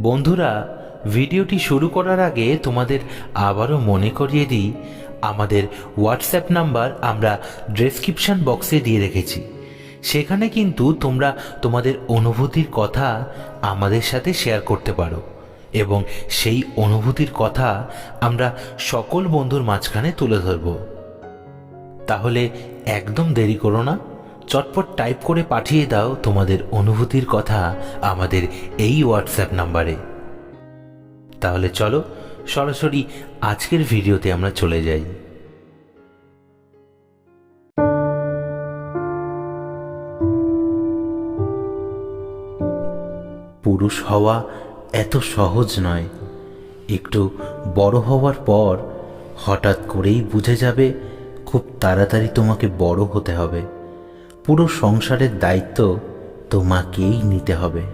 বন্ধুরা, ভিডিওটি শুরু করার আগে তোমাদের আবারও মনে করিয়ে দিই, আমাদের হোয়াটসঅ্যাপ নাম্বার আমরা ডেসক্রিপশন বক্সে দিয়ে রেখেছি। সেখানে কিন্তু তোমরা তোমাদের অনুভূতির কথা আমাদের সাথে শেয়ার করতে পারো এবং সেই অনুভূতির কথা আমরা সকল বন্ধুর মাঝখানে তুলে ধরব। তাহলে একদম দেরি করো না, চটপট টাইপ করে পাঠিয়ে দাও তোমাদের অনুভূতির কথা আমাদের এই হোয়াটসঅ্যাপ নাম্বারে। তাহলে চলো সরাসরি আজকের ভিডিওতে আমরা চলে যাই। পুরুষ হওয়া এত সহজ নয়। একটু বড় হওয়ার পর হঠাৎ করেই বুঝে যাবে খুব তাড়াতাড়ি তোমাকে বড় হতে হবে। পুরো সংসারের দায়িত্ব তোমাকেই নিতে হবে।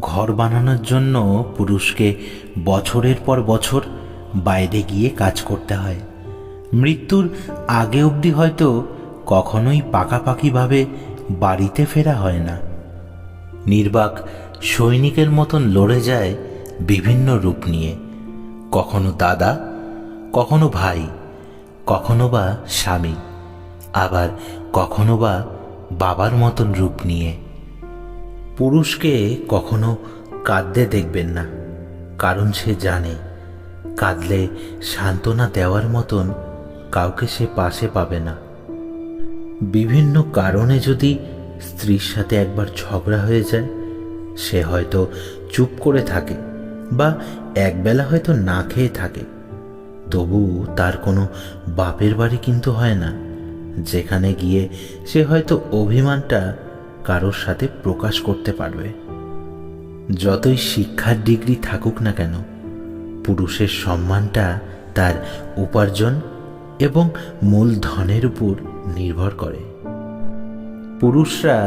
ঘর বানানোর জন্য পুরুষকে বছরের পর বছর বাইরে গিয়ে কাজ করতে হয়। মৃত্যুর আগে অবধি হয়তো কখনোই পাকাপাকিভাবে বাড়িতে ফেরা হয় না। নির্বাক সৈনিকের মতন লড়ে যায় বিভিন্ন রূপ নিয়ে, কখনো দাদা, কখনো ভাই, কখনো বা স্বামী, আবার কখনো বা বাবার মতন রূপ নিয়ে। পুরুষকে কখনো কাঁদতে দেখবেন না, কারণ সে জানে কাঁদলে সান্ত্বনা দেওয়ার মতন কাউকে সে পাশে পাবে না। বিভিন্ন কারণে যদি স্ত্রীর সাথে একবার ঝগড়া হয়ে যায়, সে হয়তো চুপ করে থাকে বা একবেলা হয়তো না খেয়ে থাকে, তবু তার কোনো বাপের বাড়ি কিন্তু হয় না যেখানে গিয়ে সে হয়তো অভিমানটা কারোর সাথে প্রকাশ করতে পারবে। যতই শিক্ষার ডিগ্রি থাকুক না কেন, পুরুষের সম্মানটা তার উপার্জন এবং মূলধনের উপর নির্ভর করে। পুরুষরা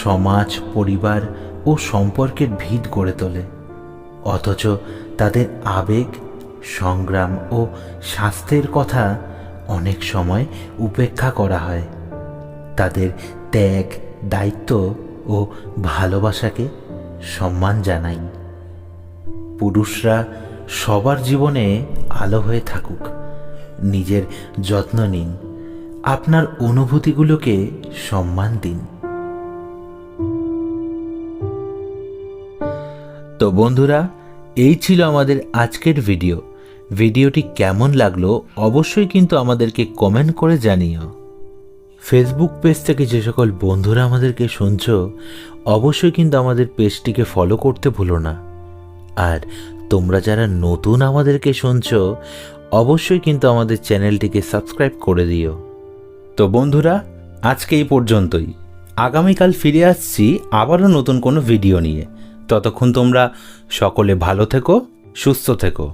সমাজ, পরিবার ও সম্পর্কের ভিত গড়ে তোলে, অথচ তাদের আবেগ, সংগ্রাম ও স্বাস্থ্যের কথা অনেক সময় উপেক্ষা করা হয়। তাদের ত্যাগ, দায়িত্ব ও ভালোবাসাকে সম্মান জানাই। পুরুষরা সবার জীবনে আলো হয়ে থাকুক, নিজের যত্ন নিন, আপনার অনুভূতিগুলোকে সম্মান দিন। তো বন্ধুরা, এই ছিল আমাদের আজকের ভিডিওটি কেমন লাগলো অবশ্যই কিন্তু আমাদেরকে কমেন্ট করে জানিও। ফেসবুক পেজ থেকে যে সকল বন্ধুরা আমাদেরকে শুনছো, অবশ্যই কিন্তু আমাদের পেজটিকে ফলো করতে ভুলো না। আর তোমরা যারা নতুন আমাদেরকে শুনছো, অবশ্যই কিন্তু আমাদের চ্যানেলটিকে সাবস্ক্রাইব করে দিও। তো বন্ধুরা, আজকে এই পর্যন্তই। আগামীকাল ফিরে আসছি আবারও নতুন কোনো ভিডিও নিয়ে। ততক্ষণ তোমরা সকলে ভালো থেকো, সুস্থ থেকো।